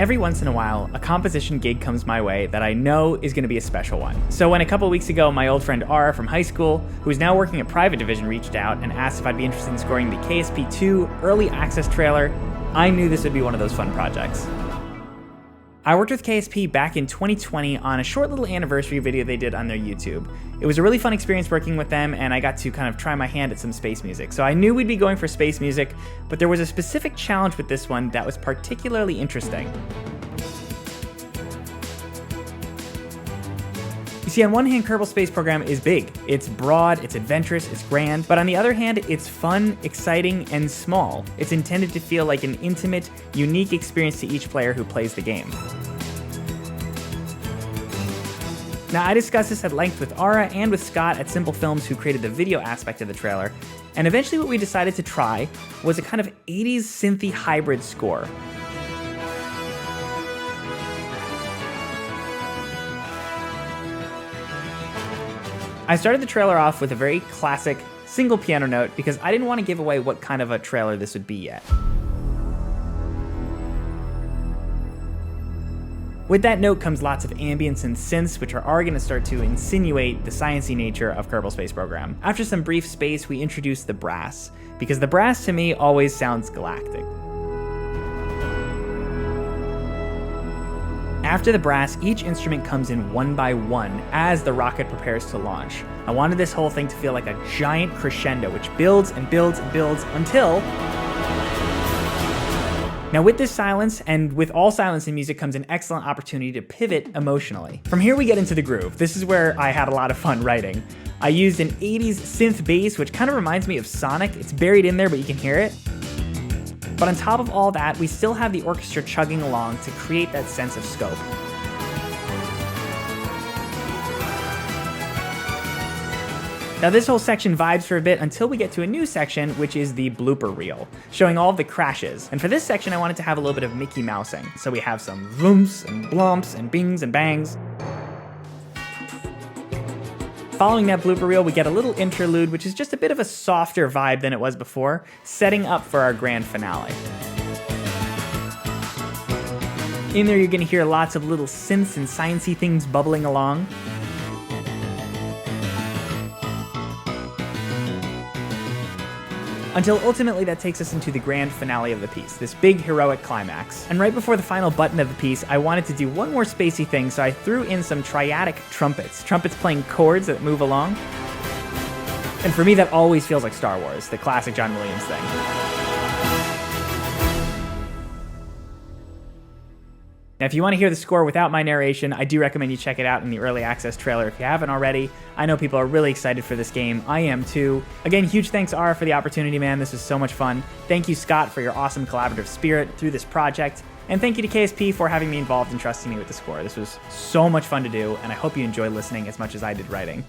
Every once in a while, a composition gig comes my way that I know is going to be a special one. So when a couple weeks ago, my old friend Ara from high school, who is now working at Private Division, reached out and asked if I'd be interested in scoring the KSP2 early access trailer, I knew this would be one of those fun projects. I worked with KSP back in 2020 on a short little anniversary video they did on their YouTube. It was a really fun experience working with them, and I got to kind of try my hand at some space music. So I knew we'd be going for space music, but there was a specific challenge with this one that was particularly interesting. You see, on one hand, Kerbal Space Program is big. It's broad, it's adventurous, it's grand, but on the other hand, it's fun, exciting, and small. It's intended to feel like an intimate, unique experience to each player who plays the game. Now, I discussed this at length with Ara and with Scott at Simple Films, who created the video aspect of the trailer, and eventually what we decided to try was a kind of 80s synthy hybrid score. I started the trailer off with a very classic single piano note because I didn't want to give away what kind of a trailer this would be yet. With that note comes lots of ambience and synths, which are going to start to insinuate the sciencey nature of Kerbal Space Program. After some brief space, we introduce the brass, because the brass to me always sounds galactic. After the brass, each instrument comes in one by one as the rocket prepares to launch. I wanted this whole thing to feel like a giant crescendo, which builds and builds and builds until... Now with this silence, and with all silence in music, comes an excellent opportunity to pivot emotionally. From here we get into the groove. This is where I had a lot of fun writing. I used an 80s synth bass, which kind of reminds me of Sonic. It's buried in there, but you can hear it. But on top of all that, we still have the orchestra chugging along to create that sense of scope. Now this whole section vibes for a bit until we get to a new section, which is the blooper reel, showing all of the crashes. And for this section, I wanted to have a little bit of Mickey Mousing. So we have some vroomps and blumps and bings and bangs. Following that blooper reel, we get a little interlude, which is just a bit of a softer vibe than it was before, setting up for our grand finale. In there, you're going to hear lots of little synths and sciencey things bubbling along. Until ultimately that takes us into the grand finale of the piece, this big heroic climax. And right before the final button of the piece, I wanted to do one more spacey thing, so I threw in some triadic trumpets playing chords that move along. And for me, that always feels like Star Wars, the classic John Williams thing. Now, if you want to hear the score without my narration, I do recommend you check it out in the early access trailer if you haven't already. I know people are really excited for this game. I am too. Again, huge thanks, Ara, for the opportunity, man. This was so much fun. Thank you, Scott, for your awesome collaborative spirit through this project. And thank you to KSP for having me involved and trusting me with the score. This was so much fun to do, and I hope you enjoyed listening as much as I did writing.